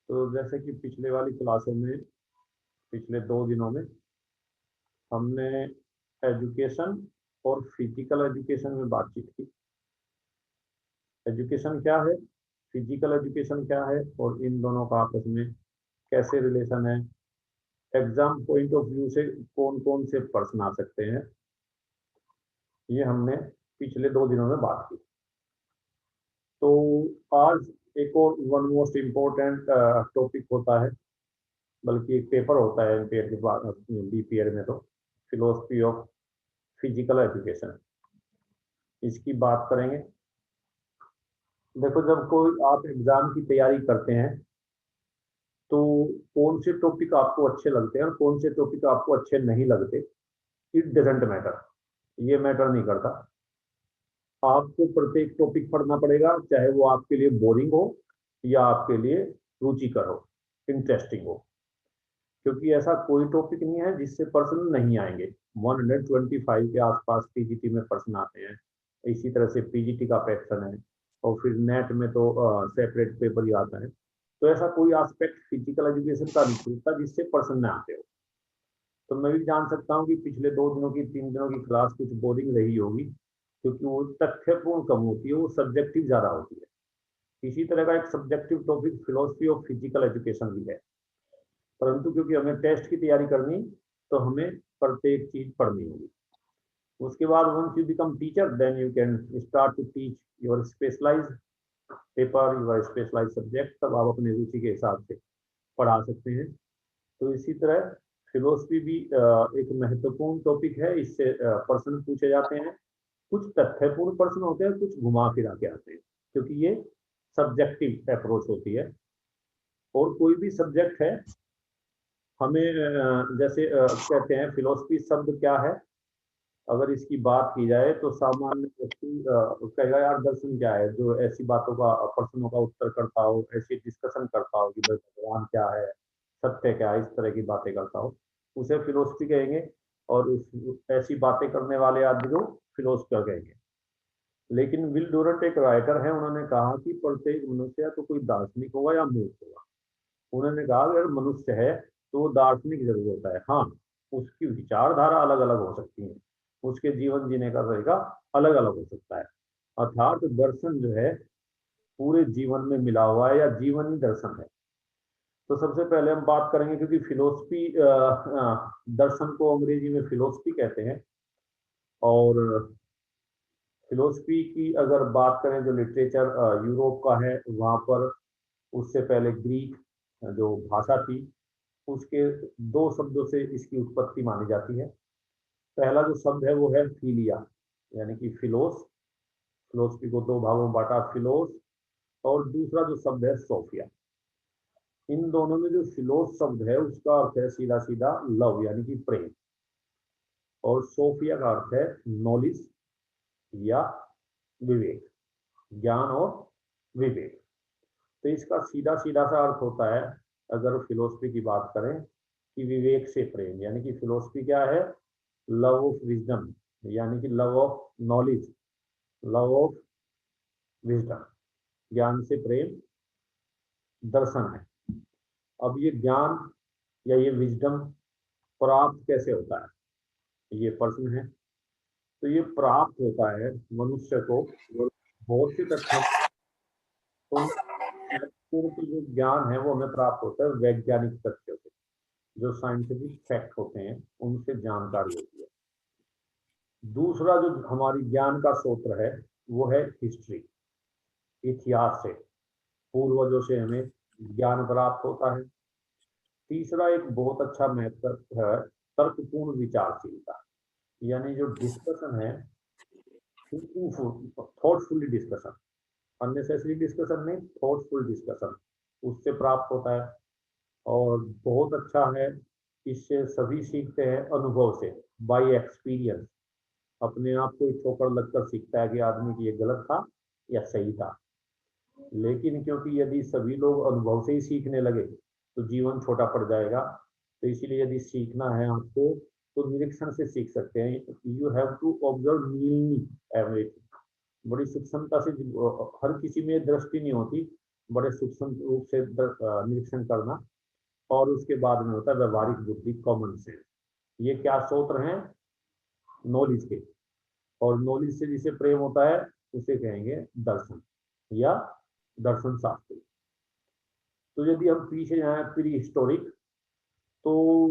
तो जैसे कि पिछले वाली क्लासों में, पिछले 2 दिनों में हमने एजुकेशन और फिजिकल एजुकेशन में बातचीत की। एजुकेशन क्या है, फिजिकल एजुकेशन क्या है, और इन दोनों का आपस में कैसे रिलेशन है, एग्जाम पॉइंट ऑफ व्यू से कौन कौन से प्रश्न आ सकते हैं, ये हमने पिछले 2 दिनों में बात की। तो आज एक और वन मोस्ट इम्पोर्टेंट टॉपिक होता है, बल्कि एक पेपर होता है एमपीआर के बाद, बीपीआर में तो फिलोसफी ऑफ फिजिकल एजुकेशन, इसकी बात करेंगे। देखो, जब कोई आप एग्जाम की तैयारी करते हैं तो कौन से टॉपिक आपको अच्छे लगते हैं और कौन से टॉपिक आपको अच्छे नहीं लगते, इट डजेंट मैटर, ये मैटर नहीं करता। आपको प्रत्येक टॉपिक पढ़ना पड़ेगा, चाहे वो आपके लिए बोरिंग हो या आपके लिए रुचिकर हो, इंटरेस्टिंग हो, क्योंकि ऐसा कोई टॉपिक नहीं है जिससे प्रश्न नहीं आएंगे। 125 के आसपास पीजीटी में प्रश्न आते हैं, इसी तरह से पीजीटी का पैटर्न है, और फिर नेट में तो सेपरेट पेपर ही आता है। तो ऐसा कोई एस्पेक्ट फिजिकल एजुकेशन का नहीं होता जिससे प्रश्न न आते हो। तो मैं भी जान सकता हूँ कि पिछले 2 दिनों की 3 दिनों की क्लास कुछ बोरिंग रही होगी, क्योंकि वो तथ्यपूर्ण कम होती है, वो सब्जेक्टिव ज्यादा होती है। इसी तरह का एक subjective topic philosophy of physical education भी है, परंतु क्योंकि हमें टेस्ट की तैयारी करनी, तो हमें प्रत्येक चीज पढ़नी होगी। उसके बाद once you become teacher, then you can start to teach your specialised paper, your specialised subject, तब आप अपने रुचि के हिसाब से पढ़ा सकते हैं। तो इसी तरह फिलोसफी भी एक महत्वपूर्ण टॉपिक है, इससे प्रश्न पूछे जाते हैं। कुछ तथ्यपूर्ण प्रश्न होते हैं, कुछ घुमा फिरा के आते हैं, क्योंकि ये सब्जेक्टिव अप्रोच होती है। और कोई भी सब्जेक्ट है, हमें जैसे कहते हैं फिलोसफी शब्द क्या है, अगर इसकी बात की जाए तो सामान्य व्यक्ति कहेगा यार दर्शन क्या है, जो ऐसी बातों का, प्रश्नों का उत्तर करता हो, ऐसी डिस्कशन करता हो कि भाई भगवान क्या है, सत्य क्या है, इस तरह की बातें करता हो, उसे फिलोसफी कहेंगे। और उस ऐसी बातें करने वाले आदमी को फिलोसफर कहेंगे। लेकिन विल डूरंट एक राइटर है, उन्होंने कहा कि प्रत्येक मनुष्य या तो कोई दार्शनिक होगा या मूर्ख होगा। उन्होंने कहा अगर मनुष्य है तो वो दार्शनिक जरूर होता है, हाँ, उसकी विचारधारा अलग अलग हो सकती है, उसके जीवन जीने का तरीका अलग अलग हो सकता है। अर्थात दर्शन जो है पूरे जीवन में मिला हुआ है, या जीवन ही दर्शन है। तो सबसे पहले हम बात करेंगे, क्योंकि फिलोसफी, दर्शन को अंग्रेजी में फिलोसफी कहते हैं। और फिलोसफी की अगर बात करें, जो लिटरेचर यूरोप का है, वहाँ पर उससे पहले ग्रीक जो भाषा थी, उसके 2 शब्दों से इसकी उत्पत्ति मानी जाती है। पहला जो शब्द है वो है फिलिया, यानी कि फिलोस, फिलोसफी को 2 भागों में बांटा, फिलोस। और दूसरा जो शब्द है सोफिया। इन दोनों में जो फिलोस शब्द है उसका अर्थ है सीधा सीधा लव, यानी कि प्रेम। और सोफिया का अर्थ है नॉलेज या विवेक, ज्ञान और विवेक। तो इसका सीधा सीधा सा अर्थ होता है, अगर फिलोसफी की बात करें, कि विवेक से प्रेम, यानी कि फिलोसफी क्या है, लव ऑफ विजडम, यानी कि love of knowledge, love of wisdom, ज्ञान से प्रेम दर्शन है। अब ये ज्ञान या ये विजडम प्राप्त कैसे होता है, ये प्रश्न है। तो ये प्राप्त होता है मनुष्य को बहुत सी तथ्यों, तो जो ज्ञान है वो हमें प्राप्त होता है वैज्ञानिक तथ्यों से, जो साइंटिफिक फैक्ट होते हैं उनसे जानकारी होती है। दूसरा जो हमारी ज्ञान का स्रोत है वो है हिस्ट्री, इतिहास से, पूर्वजों से हमें ज्ञान प्राप्त होता है। तीसरा एक बहुत अच्छा मेथड है तर्कपूर्ण विचारशीलता, यानी जो डिस्कशन है, थॉटफुली डिस्कशन, अननेसेसरी डिस्कशन नहीं, थॉटफुल डिस्कशन, उससे प्राप्त होता है। और बहुत अच्छा है, इससे सभी सीखते हैं अनुभव से, बाय एक्सपीरियंस। अपने आप को ठोकर लगकर सीखता है कि आदमी की ये गलत था या सही था। लेकिन क्योंकि यदि सभी लोग अनुभव से ही सीखने लगे तो जीवन छोटा पड़ जाएगा। तो इसीलिए यदि सीखना है आपको तो निरीक्षण से सीख सकते हैं। You have to observe meaning everything, बड़ी सूक्ष्मता से। हर किसी में दृष्टि नहीं होती बड़े सूक्ष्म रूप से निरीक्षण करना, और उसके बाद में होता है व्यवहारिक बुद्धि, कॉमन सेंस। ये क्या सूत्र हैं? नॉलेज के। और नॉलेज से जिसे प्रेम होता है उसे कहेंगे दर्शन या दर्शन शास्त्र। तो यदि हम पीछे जाए प्री हिस्टोरिक, तो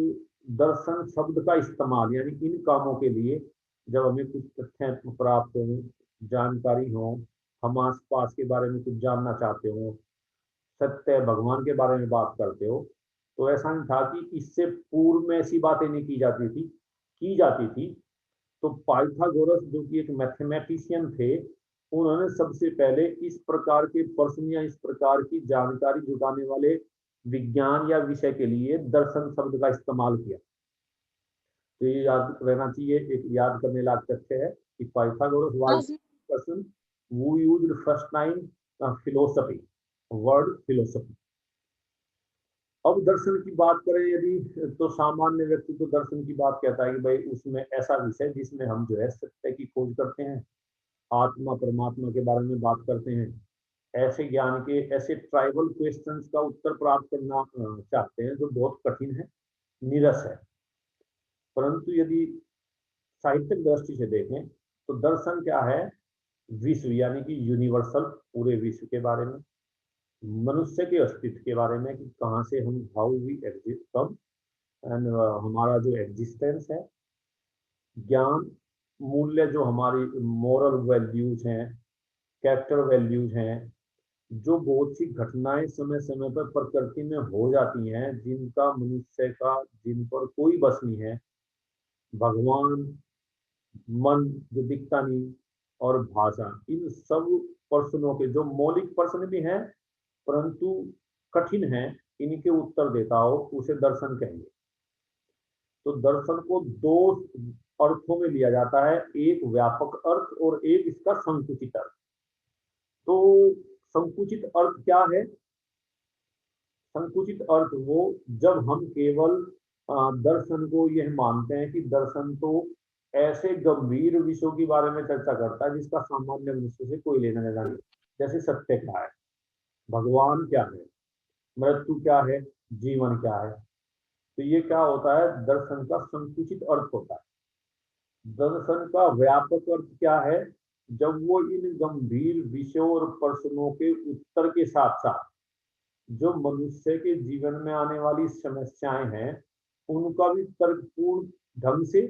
दर्शन शब्द का इस्तेमाल यानी इन कामों के लिए, जब हमें कुछ तथ्य प्राप्त हो, जानकारी हो, हम आस पास के बारे में कुछ जानना चाहते हो, सत्य भगवान के बारे में बात करते हो, तो ऐसा नहीं था कि इससे पूर्व में ऐसी बातें नहीं की जाती थी। तो पाइथागोरस जो कि एक मैथमेटिशियन थे, उन्होंने सबसे पहले इस प्रकार के प्रश्न या इस प्रकार की जानकारी जुटाने वाले विज्ञान या विषय के लिए दर्शन शब्द का इस्तेमाल किया। तो ये याद रहना चाहिए, एक याद करने लायक तथ्य है कि Pythagoras was person who used first time philosophy, word philosophy. अब दर्शन की बात करें यदि, तो सामान्य व्यक्ति तो दर्शन की बात कहता है कि भाई उसमें ऐसा विषय जिसमें हम जो है सत्य की खोज करते हैं, आत्मा परमात्मा के बारे में बात करते हैं, ऐसे ज्ञान के, ऐसे ट्राइबल क्वेश्चंस का उत्तर प्राप्त करना चाहते हैं जो बहुत कठिन है, नीरस है। परंतु यदि साहित्यिक दृष्टि से देखें तो दर्शन क्या है? विश्व यानी कि यूनिवर्सल, पूरे विश्व के बारे में, मनुष्य के अस्तित्व के बारे में कि कहाँ से हम, how we exist, come, and हमारा जो एग्जिस्टेंस है, ज्ञान, मूल्य, जो हमारी मोरल वैल्यूज हैं, कैरेक्टर वैल्यूज हैं, जो बहुत सी घटनाएं समय समय पर प्रकृति में हो जाती हैं जिनका मनुष्य का, जिन पर कोई बस नहीं है, भगवान, मन जो दिखता नहीं, और भाषा, इन सब प्रश्नों के जो मौलिक प्रश्न भी हैं परंतु कठिन है, इनके उत्तर देता हो उसे दर्शन कहेंगे। तो दर्शन को दो अर्थों में लिया जाता है, एक व्यापक अर्थ और एक इसका संकुचित अर्थ। तो संकुचित अर्थ क्या है? संकुचित अर्थ वो, जब हम केवल दर्शन को यह मानते हैं कि दर्शन तो ऐसे गंभीर विषयों के बारे में चर्चा करता है जिसका सामान्य मनुष्य से कोई लेना देना नहीं, जैसे सत्य क्या है, भगवान क्या है, मृत्यु क्या है, जीवन क्या है। तो ये क्या होता है? दर्शन का संकुचित अर्थ होता है। दर्शन का व्यापक अर्थ क्या है? जब वो इन गंभीर विषयों और प्रश्नों के उत्तर के साथ साथ जो मनुष्य के जीवन में आने वाली समस्याएं हैं उनका भी तर्कपूर्ण ढंग से,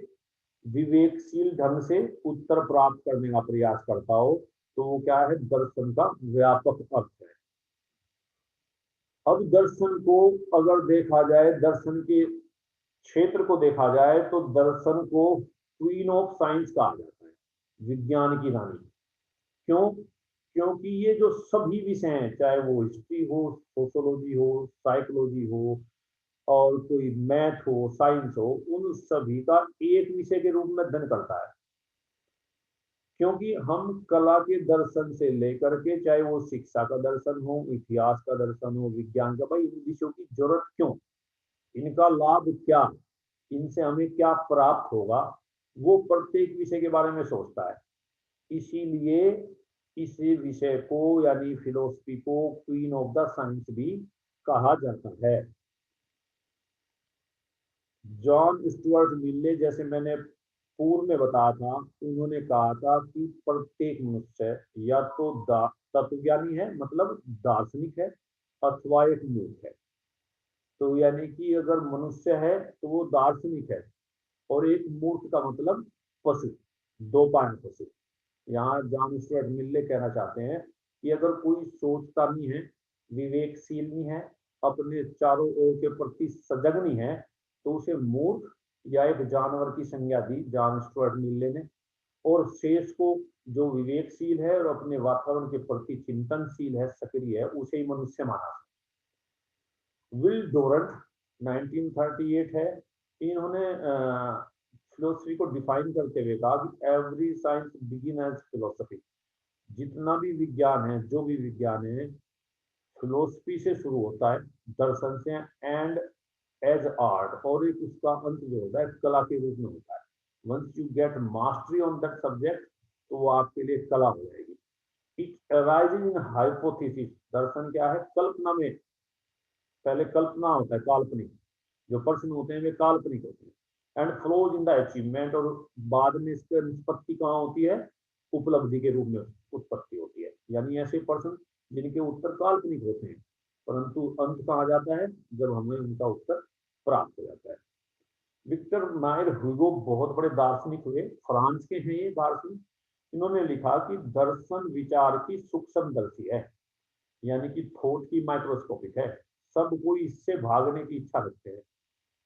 विवेकशील ढंग से उत्तर प्राप्त करने का प्रयास करता हो, तो वो क्या है? दर्शन का व्यापक अर्थ है। अब दर्शन को अगर देखा जाए, दर्शन के क्षेत्र को देखा जाए, तो दर्शन को क्वीन ऑफ साइंस कहा जाता है, विज्ञान की रानी। क्यों? क्योंकि ये जो सभी विषय हैं, चाहे वो हिस्ट्री हो, सोशोलॉजी हो, साइकोलॉजी हो, और कोई मैथ हो, साइंस हो, उन सभी का एक विषय के रूप में अध्ययन करता है। क्योंकि हम कला के दर्शन से लेकर के, चाहे वो शिक्षा का दर्शन हो, इतिहास का दर्शन हो, विज्ञान का, भाई इन विषयों की जरूरत क्यों, इनका लाभ क्या, इनसे हमें क्या प्राप्त होगा, वो प्रत्येक विषय के बारे में सोचता है। इसीलिए इस विषय को यानी फिलोसफी को क्वीन ऑफ द साइंस भी कहा जाता है। जॉन स्टुअर्ट मिल, जैसे मैंने पूर्व में बताया था, उन्होंने कहा था कि प्रत्येक मनुष्य या तो तत्वज्ञानी है, मतलब दार्शनिक है, अथवा एक मूर्ख है। तो यानी कि अगर मनुष्य है तो वो दार्शनिक है, और एक मूर्ख का मतलब पशु, दो पाए पशु। यहाँ जॉन स्टुअर्ट मिल कहना चाहते हैं कि अगर कोई सोचता नहीं है, विवेकशील नहीं है, अपने चारों ओर के प्रति सजग नहीं है, तो उसे मूर्ख या एक जानवर की संज्ञा दी जॉन स्टुअर्ट मिल ने। और शेष को, जो विवेकशील है और अपने वातावरण के प्रति चिंतनशील है, सक्रिय है, उसे ही मनुष्य माना। विल डोरंट 1938 है, इन्होंने फिलोसफी को डिफाइन करते हुए कहा कि every science begin as philosophy. जितना भी विज्ञान है, जो भी विज्ञान है, फिलोसफी से शुरू होता है, दर्शन से, एंड एज आर्ट, और एक उसका अंत जो होता है कला के रूप में होता है। Once you get mastery on that subject, तो वो आपके लिए कला हो जाएगी। It arises in hypothesis. दर्शन क्या है? कल्पना में, पहले कल्पना होता है, काल्पनिक, जो प्रश्न होते हैं वे काल्पनिक होते हैं। And flows in the achievement, और बाद में इसकी निष्पत्ति कहाँ होती है? उपलब्धि के रूप में उत्पत्ति होती है। यानी ऐसे प्रश्न जिनके उत्तर काल्पनिक होते हैं, परंतु अंत कहाँ जाता है? जब हमें उनका उत्तर प्राप्त हो जाता है। विक्टर मायर ह्यूगो बहुत बड़े दार्शनिक हुए, फ्रांस के हैं ये दार्शनिक। इन्होंने लिखा कि दर्शन विचार की सूक्ष्मदर्शी है, यानी कि थॉट की माइक्रोस्कोपिक है। सब कोई इससे भागने की इच्छा रखते हैं।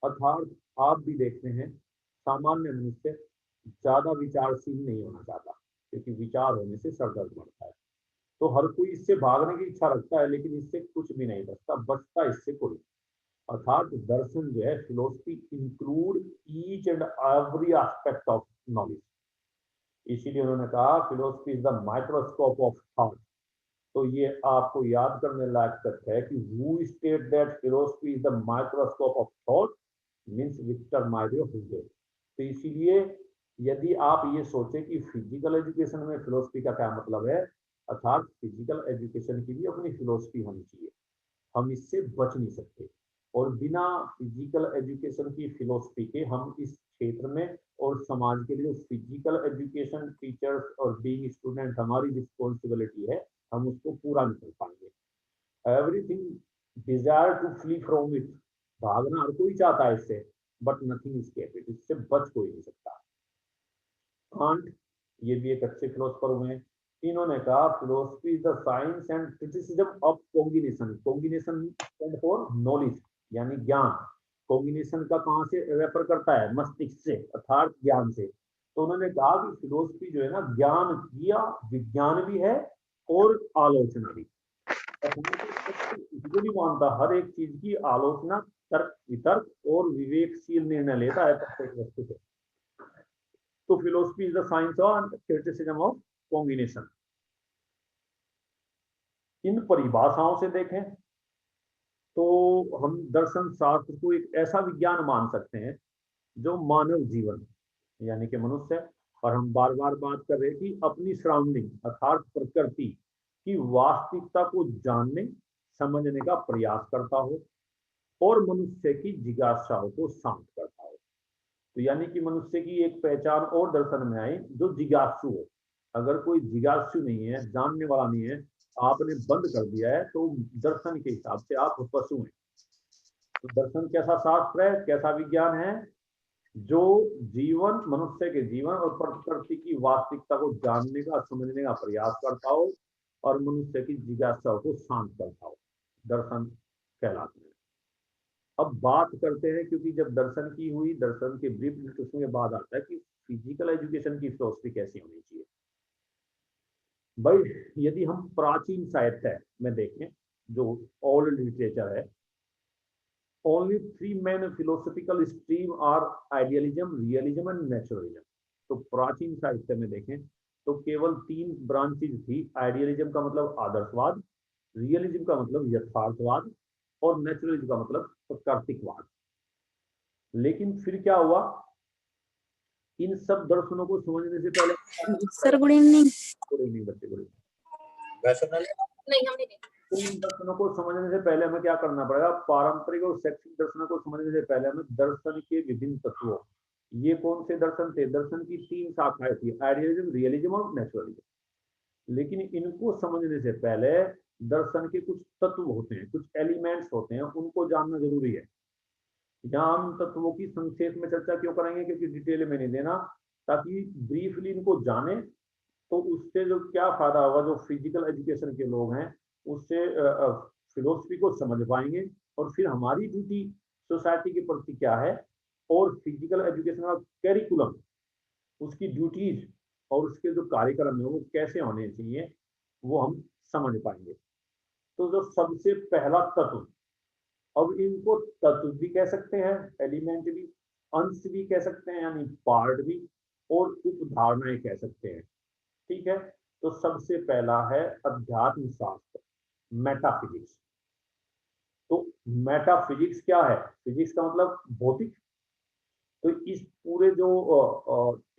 अर्थात आप भी देखते हैं, सामान्य मनुष्य ज्यादा विचारशील नहीं होना चाहता, क्योंकि विचार होने से सरदर्द बढ़ता है। तो हर कोई इससे भागने की इच्छा रखता है, लेकिन इससे कुछ भी नहीं बचता इससे कोई। अर्थात दर्शन जो है, philosophy include each and every aspect of knowledge. इसीलिए उन्होंने कहा philosophy is the microscope of thought. तो ये आपको याद करने लायक तथ्य है कि who state that philosophy is the microscope of thought, means Victor Marie Hugo. तो इसीलिए यदि आप ये सोचें कि फिजिकल एजुकेशन में फिलोसफी का क्या मतलब है, अर्थात फिजिकल एजुकेशन की भी अपनी फिलोसफी होनी चाहिए, हम इससे बच नहीं सकते। और बिना फिजिकल एजुकेशन की फिलोसफी के हम इस क्षेत्र में और समाज के लिए फिजिकल एजुकेशन टीचर्स और बीइंग स्टूडेंट हमारी रिस्पॉन्सिबिलिटी है, हम उसको पूरा नहीं कर पाएंगे। Everything desire to flee from it, भागना हर कोई चाहता है इससे, बट नथिंग इस्केप इट, इससे बच कोई नहीं सकता। कांट, ये भी एक अच्छे फिलोसफर हुए हैं। इन्होंने कहा philosophy is the science and criticism of cognition. Cognition stand for knowledge, यानी ज्ञान। कॉग्निशन का कहाँ से रेफर करता है? मस्तिष्क से, अर्थात ज्ञान से। तो उन्होंने कहा कि फिलोसफी जो है ना, ज्ञान किया विज्ञान भी है और आलोचना भी। इसको नहीं मानता, हर एक चीज की आलोचना, तर्क वितर्क और विवेकशील निर्णय लेता है प्रत्येक वस्तु से। तो philosophy is the science of criticism of combination. इन परिभाषाओं से देखें तो हम दर्शन शास्त्र को एक ऐसा विज्ञान मान सकते हैं जो मानव जीवन, यानी कि मनुष्य, और हम बार बार बात कर रहे हैं कि अपनी सराउंडिंग अर्थात प्रकृति की वास्तविकता को जानने समझने का प्रयास करता हो और मनुष्य की जिज्ञासाओं को शांत करता हो। तो यानी कि मनुष्य की एक पहचान और दर्शन में आई, जो जिज्ञासु हो। अगर कोई जिज्ञासु नहीं है, जानने वाला नहीं है, आपने बंद कर दिया है, तो दर्शन के हिसाब से आप पशु हैं। तो दर्शन कैसा शास्त्र है, कैसा विज्ञान है? जो जीवन, मनुष्य के जीवन और प्रकृति की वास्तविकता को जानने का समझने का प्रयास करता हो और मनुष्य की जिज्ञासा को शांत करता हो, दर्शन कहलाते हैं। अब बात करते हैं, क्योंकि जब दर्शन की हुई, दर्शन के ब्रीफ डिस्कशन के बाद आता है कि फिजिकल एजुकेशन की फिलोसफी कैसी होनी चाहिए। भाई, यदि हम प्राचीन साहित्य में देखें, जो ओल्ड लिटरेचर है, only three main philosophical stream are idealism, realism and naturalism। तो प्राचीन साहित्य में देखें तो केवल तीन ब्रांचेज थी। आइडियलिज्म का मतलब आदर्शवाद, रियलिज्म का मतलब यथार्थवाद और नेचुरलिज्म का मतलब प्राकृतिकवाद। लेकिन फिर क्या हुआ? इन सब दर्शनों को समझने से पहले sir good evening. Good evening बच्चे, गुड इवनिंग। नहीं हमने नहीं। तो इन दर्शनों को समझने से पहले हमें क्या करना पड़ेगा? पारंपरिक और शैक्षिक दर्शनों को समझने से पहले हमें दर्शन के विभिन्न तत्वों, ये कौन से दर्शन थे? दर्शन की तीन शाखाएं थी, आइडियलिज्म, रियलिज्म और नेचुरलिज्म। लेकिन इनको समझने से पहले दर्शन के कुछ तत्व होते हैं, कुछ एलिमेंट्स होते हैं, उनको जानना जरूरी है। यहाँ हम तत्वों की संक्षेप में चर्चा क्यों करेंगे, क्योंकि डिटेल में नहीं देना, ताकि ब्रीफली इनको जाने तो उससे जो क्या फायदा होगा, जो फिजिकल एजुकेशन के लोग हैं उससे फिलोसफी को समझ पाएंगे। और फिर हमारी ड्यूटी सोसाइटी के प्रति क्या है, और फिजिकल एजुकेशन का कैरिकुलम, उसकी ड्यूटीज और उसके जो कार्यक्रम है वो कैसे होने चाहिए, वो हम समझ पाएंगे। तो जो सबसे पहला तत्व, अब इनको तत्व भी कह सकते हैं, एलिमेंट भी, अंश भी कह सकते हैं यानी पार्ट भी, और उपधारणाएं कह सकते हैं। ठीक है, तो सबसे पहला है अध्यात्म शास्त्र, मेटाफिजिक्स। तो मेटाफिजिक्स क्या है? फिजिक्स का मतलब भौतिक। तो इस पूरे जो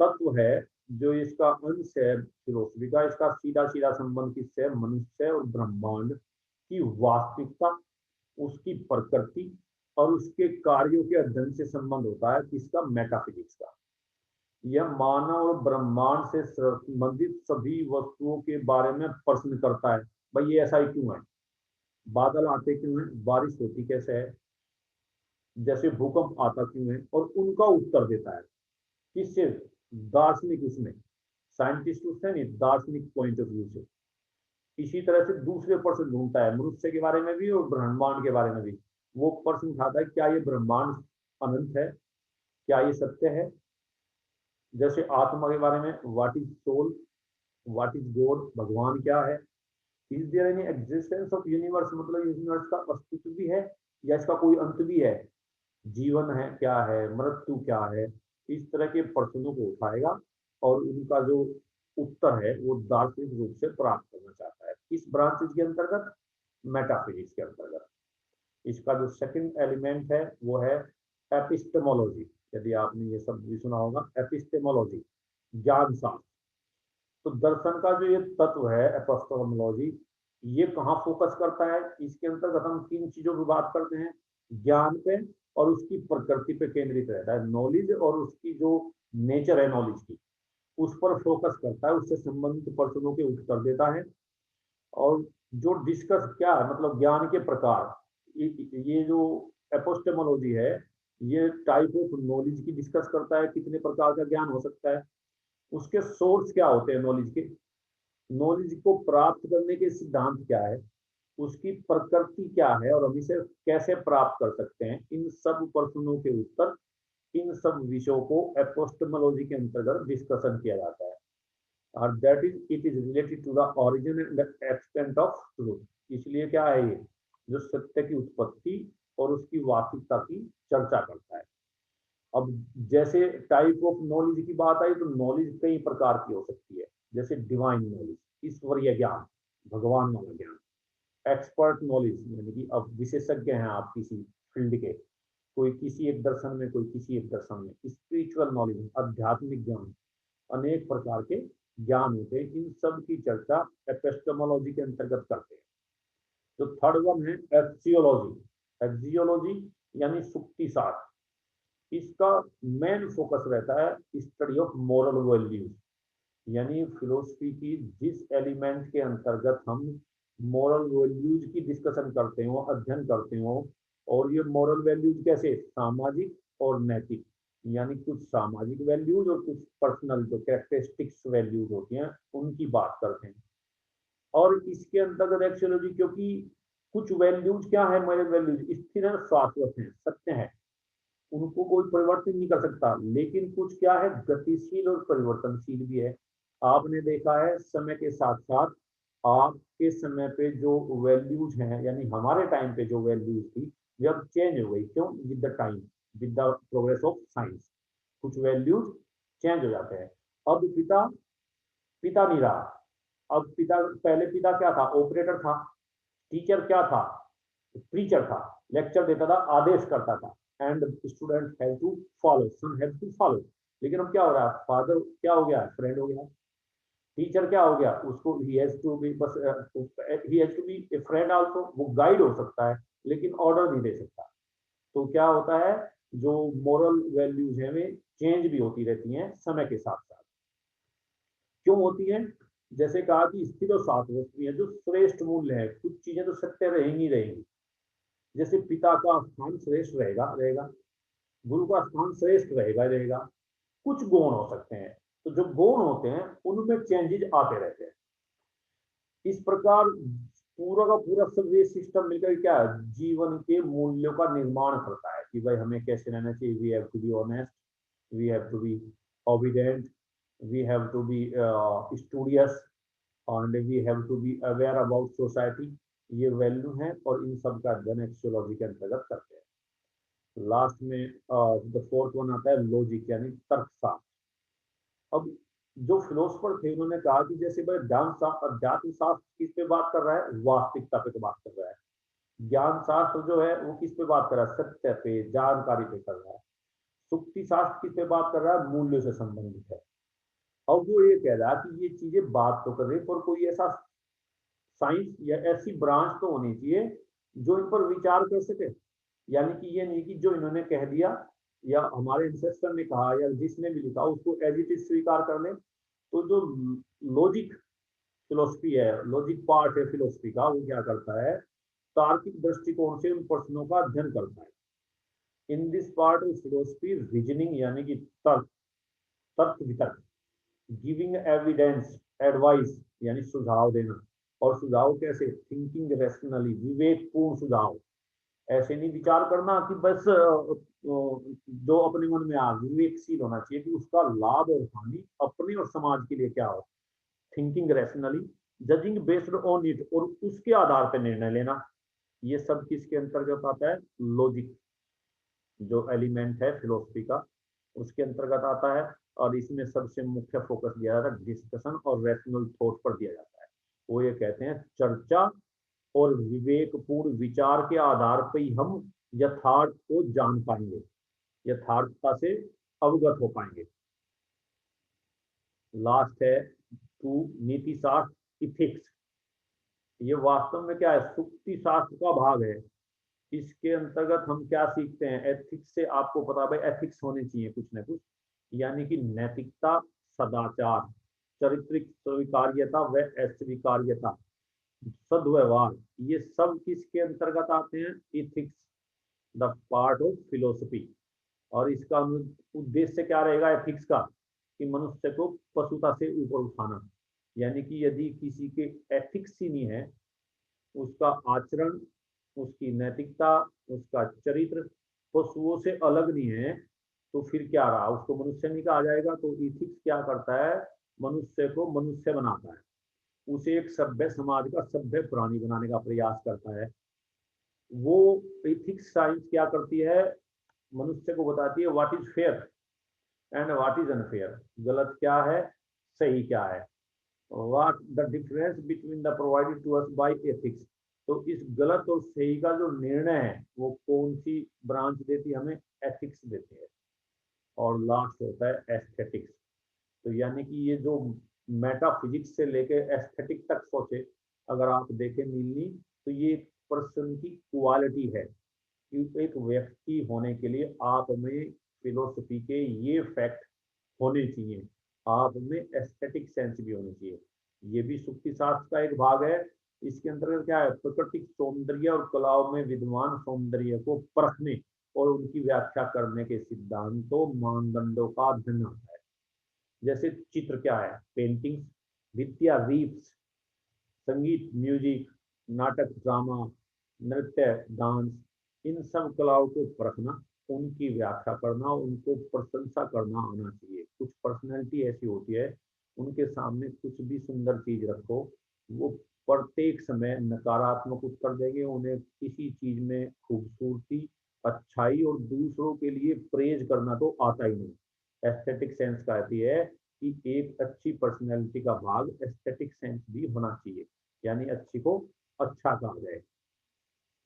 तत्व है, जो इसका अंश है फिलोसफी का, इसका सीधा सीधा संबंध किससे है? मनुष्य और ब्रह्मांड की वास्तविकता, उसकी प्रकृति और उसके कार्यों के अध्ययन से संबंध होता है। किसका? मेटाफिजिक्स का। यह मानव और ब्रह्मांड से संबंधित सभी वस्तुओं के बारे में प्रश्न करता है। भाई ये ऐसा ही क्यों है? बादल आते क्यों हैं? बारिश होती कैसे है? जैसे भूकंप आता क्यों है? और उनका उत्तर देता है। किससे? दार्शनिक उसमें, साइंटिस्ट उससे नहीं, दार्शनिक पॉइंट ऑफ व्यू से। इसी तरह से दूसरे प्रश्न ढूंढता है, मनुष्य के बारे में भी और ब्रह्मांड के बारे में भी। वो प्रश्न उठाता है, क्या ये ब्रह्मांड अनंत है? क्या ये सत्य है? जैसे आत्मा के बारे में, what is soul, what is God, भगवान क्या है, is there any existence of universe, मतलब यूनिवर्स का अस्तित्व भी है या इसका कोई अंत भी है, जीवन है क्या है, मृत्यु क्या है। इस तरह के प्रश्नों को उठाएगा और उनका जो उत्तर है वो दार्शनिक रूप से प्राप्त करना चाहता है। इस ब्रांचेज के अंतर्गत, मेटाफिजिक्स के अंतर्गत। इसका जो सेकंड एलिमेंट है वो है एपिस्टेमोलॉजी। यदि आपने ये शब्द भी सुना होगा, एपिस्टेमोलॉजी, ज्ञान शास्त्र। तो दर्शन का जो ये तत्व है एपिस्टेमोलॉजी, ये कहाँ फोकस करता है? इसके अंतर्गत हम तीन चीजों की बात करते हैं, ज्ञान पे और उसकी प्रकृति पे केंद्रित रहता है। नॉलेज और उसकी जो नेचर है नॉलेज की, उस पर फोकस करता है, उससे संबंधित प्रश्नों के उत्तर देता है। और जो डिस्कस क्या है, मतलब ज्ञान के प्रकार, ये जो एपिस्टेमोलॉजी है, ये टाइप ऑफ नॉलेज की डिस्कस करता है, कितने प्रकार का ज्ञान हो सकता है, उसके सोर्स क्या होते हैं नॉलेज के, नॉलेज को प्राप्त करने के सिद्धांत क्या है, उसकी प्रकृति क्या है और हम इसे कैसे प्राप्त कर सकते हैं। इन सब प्रश्नों के उत्तर, इन सब विषयों को एपिस्टेमोलॉजी के अंतर्गत डिस्कशन किया जाता है। और that is, it is related to the origin and extent of truth. इसलिए क्या है ये, जो सत्य की उत्पत्ति और उसकी वास्तविकता की चर्चा करता है। अब जैसे टाइप ऑफ नॉलेज की बात आई, तो नॉलेज कई प्रकार की हो सकती है। जैसे डिवाइन नॉलेज, ईश्वरीय ज्ञान, भगवान वाला ज्ञान। एक्सपर्ट नॉलेज, यानी कि अब विशेषज्ञ हैं आप किसी फील्ड के, कोई किसी एक दर्शन में, कोई किसी एक दर्शन में। स्पिरिचुअल नॉलेज, आध्यात्मिक ज्ञान, अनेक प्रकार के ज्ञान होते हैं। इन सब की चर्चा एपिस्टेमोलॉजी के अंतर्गत करते हैं। तो थर्ड वन है एक्सियोलॉजी। एक्सियोलॉजी यानी सुक्ति शास्त्र। इसका मेन फोकस रहता है स्टडी ऑफ मोरल वैल्यूज, यानी फिलोसफी की जिस एलिमेंट के अंतर्गत हम मोरल वैल्यूज की डिस्कशन करते हो, अध्ययन करते हो। और ये मोरल वैल्यूज कैसे? सामाजिक और नैतिक, यानी कुछ सामाजिक वैल्यूज और कुछ पर्सनल जो कैरेक्टरिस्टिक्स वैल्यूज होती हैं, उनकी बात करते हैं। और इसके अंतर्गत एक्सियोलॉजी, क्योंकि कुछ वैल्यूज क्या है, मोरल वैल्यूज स्थिर है, शाश्वत है, सत्य है, उनको कोई परिवर्तन नहीं कर सकता। लेकिन कुछ क्या है, गतिशील और परिवर्तनशील भी है। आपने देखा है समय के साथ साथ आपके समय पे जो वैल्यूज हैं, यानी हमारे टाइम पे जो वैल्यूज थी, वे अब चेंज हो गई। क्यों? With the time, with the progress of science, कुछ वैल्यूज चेंज हो जाते हैं। अब पिता पिता नहीं रहा। अब पिता, पहले पिता क्या था? ऑपरेटर था। टीचर क्या था? प्रीचर था, लेक्चर देता था, आदेश करता था, and student have to follow, son have to follow. लेकिन अब क्या हो रहा है? फादर क्या हो गया? फ्रेंड हो गया। टीचर क्या हो गया? उसको ही हैज टू बी, बस ही has to be a friend also. वो गाइड हो सकता है लेकिन ऑर्डर नहीं दे सकता। तो क्या होता है, जो मोरल वैल्यूज हैं वे चेंज भी होती रहती हैं समय के साथ साथ। क्यों होती हैं? जैसे कहा कि स्थिर और शाश्वत है, जो श्रेष्ठ मूल्य है, कुछ चीजें तो सत्य रहेंगी रहेंगी। जैसे पिता का स्थान श्रेष्ठ रहेगा रहेगा, गुरु का स्थान श्रेष्ठ रहेगा रहेगा। कुछ गुण हो सकते हैं, तो जो गुण होते हैं उनमें चेंजेस आते रहते हैं। इस प्रकार पूरा का पूरा सब ये सिस्टम मिलकर क्या है, जीवन के मूल्यों का निर्माण करता है कि भाई हमें कैसे रहना चाहिए। We have to be honest, we have to be obedient, we have to be studious, and we have to be aware about society. ये वैल्यू है और इन सब का अध्ययन एक्सियोलॉजी के अंतर्गत करते हैं। लास्ट में द फोर्थ वन आता है लॉजिक, यानी तर्कशास्त्र। अब जो फिलोसफर थे उन्होंने कहा कि जैसे भाई अध्यात्म शास्त्र किस पे बात कर रहा है? वास्तविकता पे तो बात कर रहा है। ज्ञान शास्त्र जो है वो किस पे बात कर रहा है? सत्य पे, जानकारी पे कर रहा है। सुक्ति शास्त्र किस पे बात कर रहा है? मूल्य से संबंधित है। अब वो ये कह रहा कि ये चीजें बात तो कर रही, पर कोई ऐसा साइंस या ऐसी ब्रांच तो होनी चाहिए जो इन पर विचार कर सके। यानी कि ये नहीं कि जो इन्होंने कह दिया या हमारे इंसेस्टर ने कहा या जिसने भी लिखा उसको एज इट इज स्वीकार कर ले। तो जो लॉजिक फिलोसफी है, लॉजिक पार्ट है फिलोसफी का, वो क्या करता है, तार्किक दृष्टिकोण से उन प्रश्नों का अध्ययन करता है। In this part of philosophy reasoning यानी कि तर्क, तर्क वितर्क, गिविंग एविडेंस, एडवाइस यानी सुझाव देना। और सुझाव कैसे, थिंकिंग रैशनली, विवेकपूर्ण सुझाव। ऐसे नहीं विचार करना कि बस जो अपने मन में आ, विवेकशील होना चाहिए कि उसका लाभ और हानि अपने और समाज के लिए क्या हो। Thinking rationally, judging based on it, और उसके आधार पर निर्णय लेना। ये सब किसके अंतर्गत आता है, लॉजिक जो एलिमेंट है फिलोसफी का, उसके अंतर्गत आता है। और इसमें सबसे मुख्य फोकस दिया जाता है डिस्कशन और रैशनल थॉट पर दिया जाता है। वो ये कहते हैं चर्चा और विवेकपूर्ण विचार के आधार पर ही हम यथार्थ को जान पाएंगे, यथार्थता से अवगत हो पाएंगे। लास्ट है टू, नीति शास्त्र, इथिक्स। ये वास्तव में क्या है, सुक्ति शास्त्र का भाग है। इसके अंतर्गत हम क्या सीखते हैं, एथिक्स से आपको पता भाई एथिक्स होने चाहिए कुछ ना कुछ, यानी कि नैतिकता, सदाचार, चारित्रिक स्वीकार्यता व अस्वीकार्यता, सद्व्यवहार, ये सब किसके अंतर्गत आते हैं, ethics, the part of philosophy. और इसका उद्देश्य क्या रहेगा एथिक्स का, कि मनुष्य को पशुता से ऊपर उठाना। यानी कि यदि किसी के एथिक्स ही नहीं है, उसका आचरण, उसकी नैतिकता, उसका चरित्र पशुओं से अलग नहीं है, तो फिर क्या रहा, उसको मनुष्य नहीं कहा जाएगा। तो इथिक्स क्या करता है, मनुष्य को मनुष्य बनाता है, उसे एक सभ्य समाज का सभ्य प्राणी बनाने का प्रयास करता है। वो इथिक्स साइंस क्या करती है, मनुष्य को बताती है what is fair and what is unfair, गलत क्या है, सही क्या है, what the difference between the provided to us by ethics. तो इस गलत और सही का जो निर्णय है वो कौन सी ब्रांच देती है हमें, एथिक्स देती है। और लास्ट होता है एस्थेटिक्स। तो यानी कि ये जो मेटाफिजिक्स से लेके एस्थेटिक तक सोचे, अगर आप देखें मीनली, तो ये पर्सन की क्वालिटी है कि एक व्यक्ति होने के लिए आप में फिलोसफी के ये फैक्ट होने चाहिए, आप में एस्थेटिक सेंस भी होनी चाहिए। ये भी सुक्ति शास्त्र का एक भाग है। इसके अंतर्गत क्या है, प्राकृतिक सौंदर्य और कलाओं में विद्वान सौंदर्य को परखने और उनकी व्याख्या करने के सिद्धांतों मानदंडों का अध्ययन आता है। जैसे चित्र क्या है, पेंटिंग्स, भित्तिया, रीफ्स, संगीत, म्यूजिक, नाटक, ड्रामा, नृत्य, डांस, इन सब कलाओं को परखना, उनकी व्याख्या करना, उनको प्रशंसा करना आना चाहिए। कुछ पर्सनैलिटी ऐसी होती है, उनके सामने कुछ भी सुंदर चीज रखो, वो प्रत्येक समय नकारात्मक उत्तर देंगे। उन्हें किसी चीज में खूबसूरती, अच्छाई और दूसरों के लिए प्रेज करना तो आता ही नहीं। एस्थेटिक सेंस कहती है कि एक अच्छी पर्सनैलिटी का भाग एस्थेटिक सेंस भी होना चाहिए, यानी अच्छी को अच्छा कहा जाए।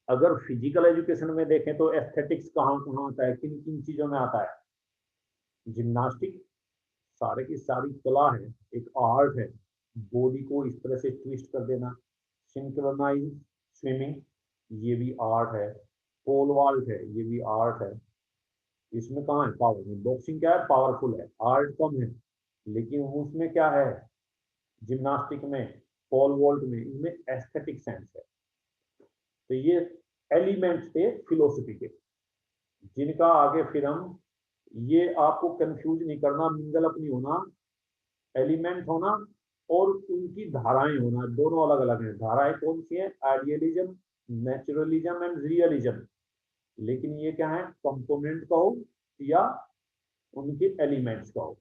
अगर फिजिकल एजुकेशन में देखें तो एस्थेटिक्स कहाँ कहाँ आता है, किन किन चीजों में आता है, जिम्नास्टिक, सारे की सारी कला है, एक आर्ट है, बॉडी को इस तरह से ट्विस्ट कर देना। सिंक्रोनाइज स्विमिंग, ये भी आर्ट है। पोल वॉल्ट है, ये भी आर्ट है। इसमें कहाँ है पावर, में बॉक्सिंग क्या है, पावरफुल है, आर्ट कम है। लेकिन उसमें क्या है, जिम्नास्टिक में, पोल वॉल्ट में, इनमें एस्थेटिक सेंस है। तो ये एलिमेंट्स थे फिलोसफी के, जिनका आगे फिर हम, ये आपको कंफ्यूज नहीं करना, मिंगल अपनी होना, एलिमेंट होना और उनकी धाराएं होना, दोनों अलग अलग हैं। धाराएं कौन सी हैं, आइडियलिज्म, नेचुरलिज्म एंड रियलिज्म। लेकिन ये क्या है, कंपोनेंट कहो या उनके एलिमेंट्स कहो।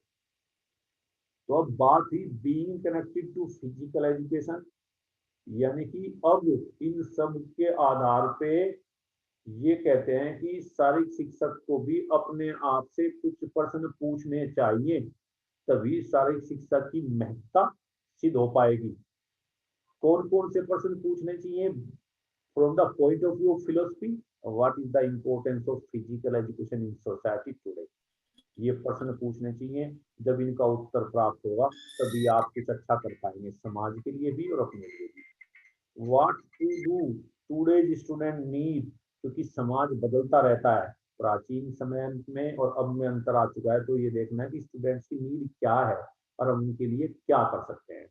तो अब बात ही being connected to physical education, यानी कि अब इन सब के आधार पे ये कहते हैं कि शारीरिक शिक्षक को भी अपने आप से कुछ प्रश्न पूछने चाहिए, तभी शारीरिक शिक्षा की महत्ता सिद्ध हो पाएगी। कौन कौन से प्रश्न पूछने चाहिए, from the point of view of philosophy, what is the importance of physical education in society today. ये प्रश्न पूछने चाहिए। जब इनका उत्तर प्राप्त होगा तभी आप कुछ अच्छा कर पाएंगे, समाज के लिए भी और अपने लिए भी। What to do today's student need, क्योंकि समाज बदलता रहता है, प्राचीन समय में और अब में अंतर आ चुका है, तो ये देखना है कि स्टूडेंट्स की नीड क्या है और हम उनके लिए क्या कर सकते हैं।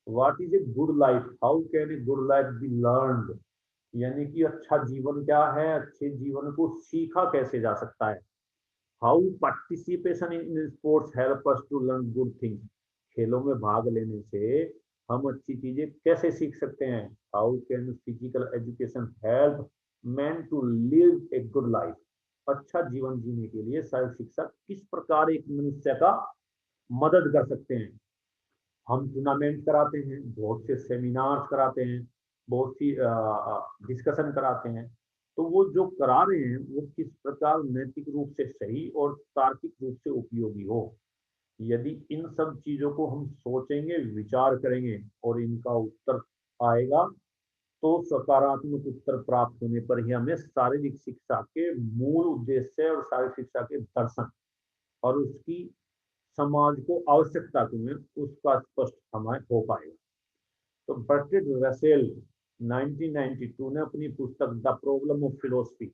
What is a good life, how can a good life B learned, यानी कि अच्छा जीवन क्या है, अच्छे जीवन को सीखा कैसे जा सकता है। How participation in sports help us to learn good things, खेलों में भाग लेने से हम अच्छी चीजें कैसे सीख सकते हैं। How can physical education help man to live a good life, अच्छा जीवन जीने के लिए शारीरिक शिक्षा किस प्रकार एक मनुष्य का मदद कर सकते हैं। हम टूर्नामेंट कराते हैं, बहुत से सेमिनार्स कराते हैं, बहुत सी डिस्कशन कराते हैं, तो वो जो करा रहे हैं वो किस प्रकार नैतिक रूप से सही और तार्किक रूप से उपयोगी हो। यदि इन सब चीजों को हम सोचेंगे, विचार करेंगे और इनका उत्तर आएगा, तो सकारात्मक उत्तर प्राप्त होने पर ही हमें शारीरिक शिक्षा के मूल उद्देश्य और शारीरिक शिक्षा के दर्शन और उसकी समाज को आवश्यकता क्यों है उसका स्पष्ट हमें हो पाएगा। तो बर्ट्रेड रसेल 1992 ने अपनी पुस्तक the problem of philosophy,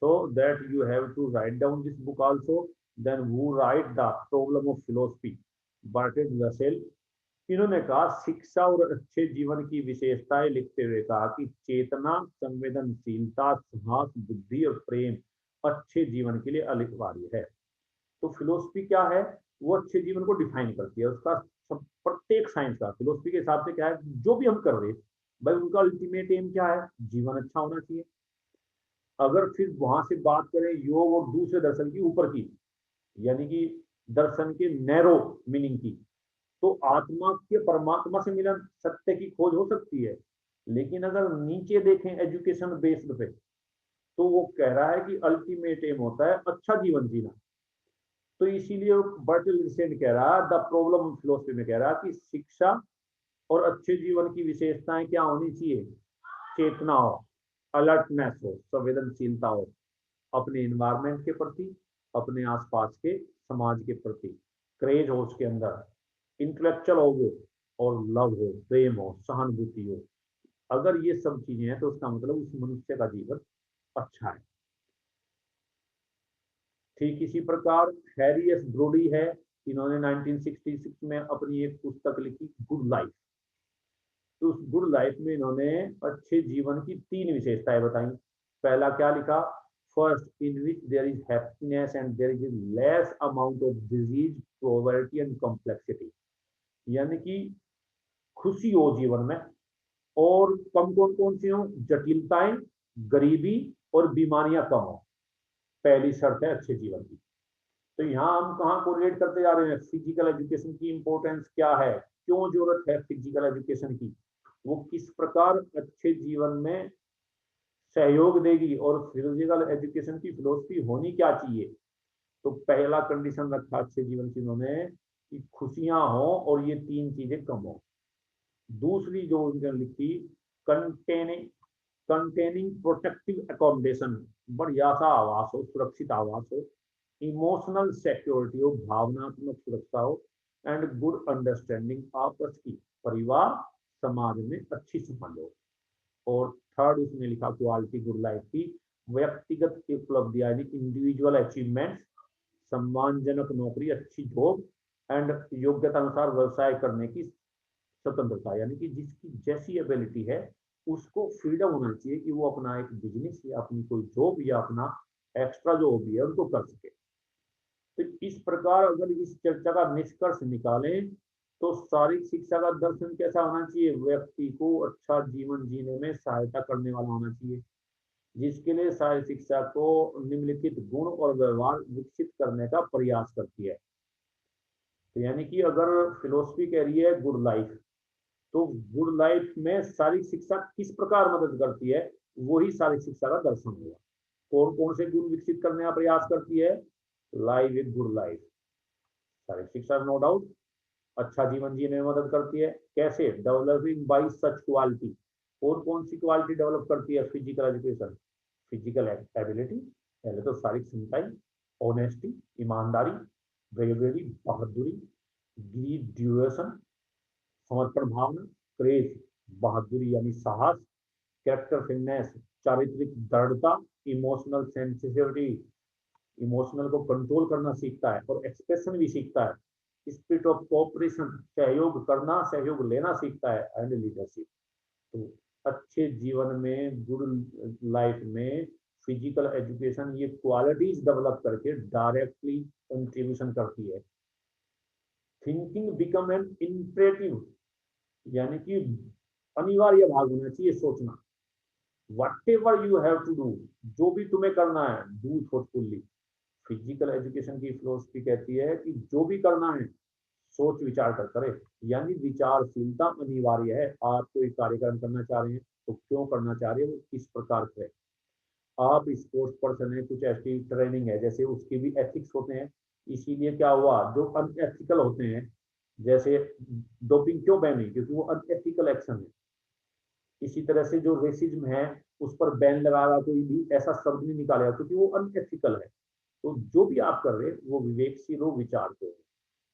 so that you have to write down this book also, then who write the problem of philosophy, Bertrand Russell. इन्होंने कहा शिक्षा और अच्छे जीवन की विशेषताएं लिखते हुए कहा कि चेतना, संवेदनशीलता, साहस, बुद्धि और प्रेम अच्छे जीवन के लिए अनिवार्य है। तो फिलोसफी क्या है, वो अच्छे जीवन को डिफाइन करती है। उसका सब प्रत्येक साइंस का फिलोसफी के हिसाब से क्या है, जो भी हम कर रहे हैं भाई उनका अल्टीमेट एम क्या है, जीवन अच्छा होना चाहिए। अगर फिर वहां से बात करें योग और दूसरे दर्शन की ऊपर की, यानी कि दर्शन के नैरो मीनिंग की, तो आत्मा के परमात्मा से मिलन सत्य की खोज हो सकती है। लेकिन अगर नीचे देखें एजुकेशन बेस्ड पे, तो वो कह रहा है कि अल्टीमेट एम होता है अच्छा जीवन जीना। तो इसीलिए बर्टल रिसेंट कह रहा है द प्रॉब्लम फिलोसफी में कह रहा है कि शिक्षा और अच्छे जीवन की विशेषताएं क्या होनी चाहिए, चेतना हो, अलर्टनेस हो, संवेदनशीलता हो अपने इन्वायरमेंट के प्रति, अपने आसपास के समाज के प्रति, क्रेज हो उसके अंदर, इंटेलेक्चुअल हो वो, और लव हो, प्रेम हो, सहानुभूति हो। अगर ये सब चीजें हैं तो उसका मतलब उस मनुष्य का जीवन अच्छा है। ठीक इसी प्रकार हैरी एस ब्रोडी है, इन्होंने 1966 में अपनी एक पुस्तक लिखी गुड लाइफ। तो उस गुड लाइफ में इन्होंने अच्छे जीवन की 3 विशेषताएं बताई। पहला क्या लिखा, first in which there is happiness and there is less amount of disease, poverty and complexity, यानी कि खुशी हो जीवन में और कम कौन कौन सी हो, जटिलताएं, गरीबी और बीमारियां कम हो, पहली शर्त है अच्छे जीवन की। तो यहाँ हम कहाँ कोरिलेट करते जा रहे हैं, फिजिकल एजुकेशन की इंपॉर्टेंस क्या है, क्यों जरूरत है फिजिकल एजुकेशन की, वो किस प्रकार अच्छे जीवन में सहयोग देगी, और फिजिकल एजुकेशन की फिलोसफी होनी क्या चाहिए। तो पहला कंडीशन रखा अच्छे जीवन की उन्होंने कि खुशियां हो और ये 3 चीजें कम हो। दूसरी जो उन्होंने लिखी, कंटेनिंग कंटेनिंग प्रोटेक्टिव अकोमोडेशन, बढ़िया सा आवास हो, सुरक्षित आवास हो, इमोशनल सिक्योरिटी हो, भावनात्मक सुरक्षा हो, एंड गुड अंडरस्टैंडिंग आपस की, परिवार समाज में अच्छी समझ हो। और थर्ड उसने लिखा क्वालिटी गुड लाइफ की, व्यक्तिगत उपलब्धियां यानी इंडिविजुअल अचीवमेंट्स, सम्मानजनक नौकरी, अच्छी जॉब, एंड योग्यता अनुसार व्यवसाय करने की स्वतंत्रता, यानी कि जिसकी जैसी एबिलिटी है उसको फ्रीडम होना चाहिए कि वो अपना एक बिजनेस या अपनी कोई जॉब या अपना एक्स्ट्रा जो हॉबी है उनको कर सके। तो इस प्रकार अगर इस चर्चा का निष्कर्ष निकालें तो शारीरिक शिक्षा का दर्शन कैसा होना चाहिए, व्यक्ति को अच्छा जीवन जीने में सहायता करने वाला होना चाहिए, जिसके लिए शारीरिक शिक्षा को निम्नलिखित गुण और व्यवहार विकसित करने का प्रयास करती है। तो यानी कि अगर फिलोसफी कह रही है गुड लाइफ, तो गुड लाइफ में शारीरिक शिक्षा किस प्रकार मदद करती है, वही शारीरिक शिक्षा का दर्शन होगा। कौन कौन से गुण विकसित करने का प्रयास करती है, लाइव ए गुड लाइफ, शारीरिक शिक्षा नो डाउट अच्छा जीवन जीने में मदद करती है। कैसे, डेवलपिंग बाई सच क्वालिटी, और कौन सी क्वालिटी डेवलप करती है फिजिकल एजुकेशन, फिजिकल एबिलिटी, पहले तो शारीरिक क्षमताएं, ऑनेस्टी ईमानदारी, ब्रेवरी बहादुरी, ग्रेजुएशन समर्पण भावना, क्रेज बहादुरी यानी साहस, कैरेक्टर फिटनेस चारित्रिक दृढ़ता, इमोशनल सेंसिटिविटी इमोशनल को कंट्रोल करना सीखता है और एक्सप्रेशन भी सीखता है, स्पिरिट ऑफ कोऑपरेशन सहयोग करना सहयोग लेना सीखता है, एंड लीडरशिप। तो अच्छे जीवन में गुड लाइफ में फिजिकल एजुकेशन ये क्वालिटीज डेवलप करके डायरेक्टली कंट्रीब्यूशन करती है। थिंकिंग बिकम एन इम्परेटिव यानी कि अनिवार्य भाग होना चाहिए सोचना। whatever you have to do जो भी तुम्हें करना है do thoughtfully। फिजिकल एजुकेशन की फिलोसफी कहती है कि जो भी करना है सोच विचार कर करे, यानी विचारशीलता अनिवार्य है। आप कोई कार्यक्रम करना चाह रहे हैं तो क्यों करना चाह रहे हैं, वो किस प्रकार से। आप स्पोर्ट्स पर्सन है, कुछ ऐसी ट्रेनिंग है, जैसे उसके भी एथिक्स होते हैं। इसीलिए क्या हुआ, जो अनएथिकल होते हैं, जैसे डोपिंग क्यों बैन हुई, क्योंकि वो अनएथिकल एक्शन है। इसी तरह से जो रेसिज्म है उस पर बैन लगाया, कोई भी ऐसा शब्द नहीं निकालेगा क्योंकि वो अनएथिकल है। तो जो भी आप कर रहे हैं वो विवेकशील हो, विचार करो।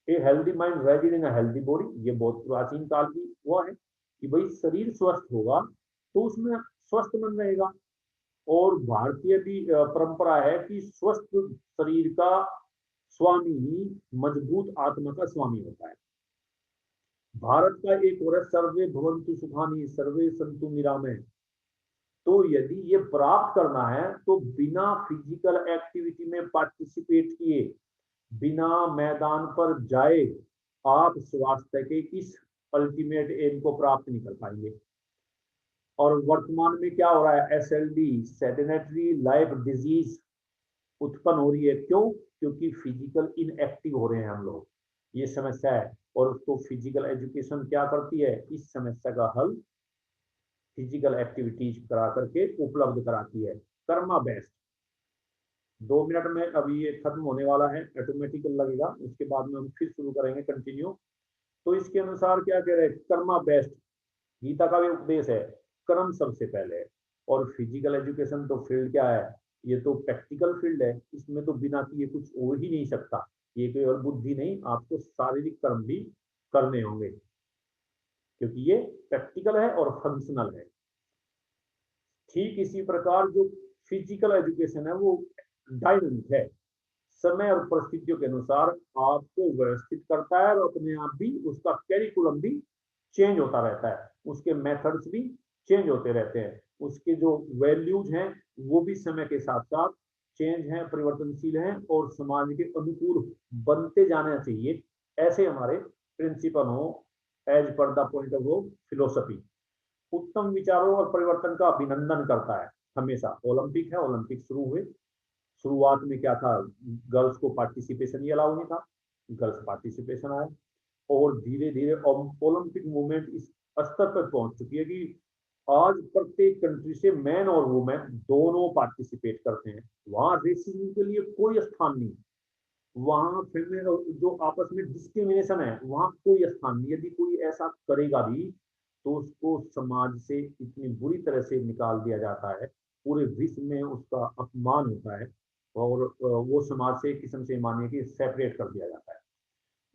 A healthy mind rigid in a healthy body, ये बहुत प्राचीन काल की वो है कि भाई शरीर स्वस्थ होगा तो उसमें स्वस्थ मन रहेगा। और भारतीय भी परंपरा है कि स्वस्थ शरीर का स्वामी ही मजबूत आत्मा का स्वामी होता है। भारत का एक और है, सर्वे भवन्तु सुखानी सर्वे संतु निरामय। तो यदि ये प्राप्त करना है तो बिना फिजिकल एक्टिविटी में पार्टिसिपेट किए, बिना मैदान पर जाए, आप स्वास्थ्य के इस अल्टीमेट एम को प्राप्त नहीं कर पाएंगे। और वर्तमान में क्या हो रहा है, एसएलडी सेडेंटरी लाइफ डिजीज उत्पन्न हो रही है। क्यों, क्योंकि फिजिकल इनएक्टिव हो रहे हैं हम लोग, ये समस्या है। और उसको फिजिकल एजुकेशन क्या करती है, इस समस्या का हल फिजिकल एक्टिविटीज करा करके उपलब्ध कराती है। कर्मा बेस्ट 2 मिनट में अभी ये खत्म होने वाला है, ऑटोमेटिक लगेगा, उसके बाद में हम फिर शुरू करेंगे कंटिन्यू। तो इसके अनुसार क्या कह रहे हैं, कर्मा बेस्ट, गीता का भी उपदेश है, कर्म सबसे पहले है। और फिजिकल एजुकेशन तो फील्ड क्या है, ये तो प्रैक्टिकल फील्ड है, इसमें तो बिना किए कुछ हो ही नहीं सकता। ये केवल बुद्धि नहीं, आपको शारीरिक कर्म भी करने होंगे, क्योंकि ये प्रैक्टिकल है और फंक्शनल है। ठीक इसी प्रकार जो फिजिकल एजुकेशन है वो डायनामिक है, समय और परिस्थितियों के अनुसार आपको व्यवस्थित करता है, और अपने आप भी उसका कैरिकुलम भी चेंज होता रहता है, उसके मेथड्स भी चेंज होते रहते हैं, उसके जो वैल्यूज हैं वो भी समय के साथ साथ चेंज हैं, परिवर्तनशील हैं और समाज के अनुकूल बनते जाना चाहिए। ऐसे हमारे प्रिंसिपल हो as per the point of view philosophy. उत्तम विचारों और परिवर्तन का अभिनंदन करता है हमेशा। ओलंपिक है, ओलंपिक शुरू हुए, शुरुआत में क्या था, गर्ल्स को पार्टिसिपेशन ही अलाउ नहीं था, गर्ल्स पार्टिसिपेशन आए, और धीरे धीरे ओलंपिक मूवमेंट इस स्तर पर पहुंच चुकी है कि आज प्रत्येक कंट्री से मैन और वुमेन दोनों पार्टिसिपेट करते हैं। वहां रेसिज्म के लिए कोई स्थान नहीं, वहां जो आपस में डिस्क्रिमिनेशन है वहां कोई स्थान नहीं। यदि कोई ऐसा करेगा भी तो उसको समाज से इतनी बुरी तरह से निकाल दिया जाता है, पूरे विश्व में उसका अपमान होता है, और वो समाज से एक किस्म से मानिए कि सेपरेट कर दिया जाता है।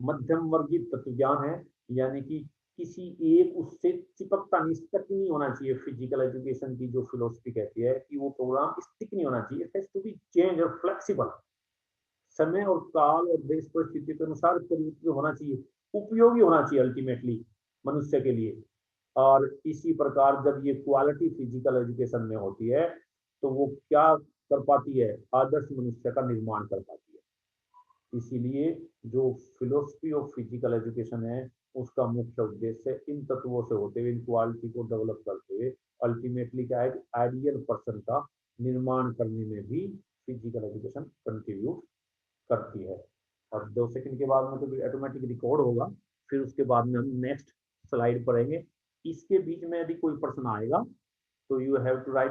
मध्यम वर्गीय तत्वज्ञान है, यानी कि किसी एक उससे चिपकता नहीं, स्टक नहीं होना चाहिए। फिजिकल एजुकेशन की जो फिलोसफी कहती है कि वो प्रोग्राम स्टिक नहीं होना चाहिए, it has to be change और फ्लेक्सिबल, समय और काल और देश परिस्थिति के अनुसार परिवर्तित होना चाहिए, उपयोगी होना चाहिए अल्टीमेटली मनुष्य के लिए। और इसी प्रकार जब ये क्वालिटी फिजिकल एजुकेशन में होती है तो वो क्या कर पाती है, आदर्श मनुष्य का निर्माण कर पाती है। इसीलिए जो फिलोसफी ऑफ फिजिकल एजुकेशन है उसका मुख्य उद्देश्य इन तत्वों से होते हुए, इन क्वालिटी को डेवलप करते हुए अल्टीमेटली क्या है, आइडियल पर्सन का निर्माण करने में भी फिजिकल एजुकेशन कंट्रीब्यूट करती है। और 2 सेकंड के बाद में तो ऑटोमेटिक रिकॉर्ड होगा, फिर उसके बाद में हम नेक्स्ट स्लाइड पढ़ेंगे। इसके बीच में यदि कोई प्रश्न आएगा तो यू हैव टू राइट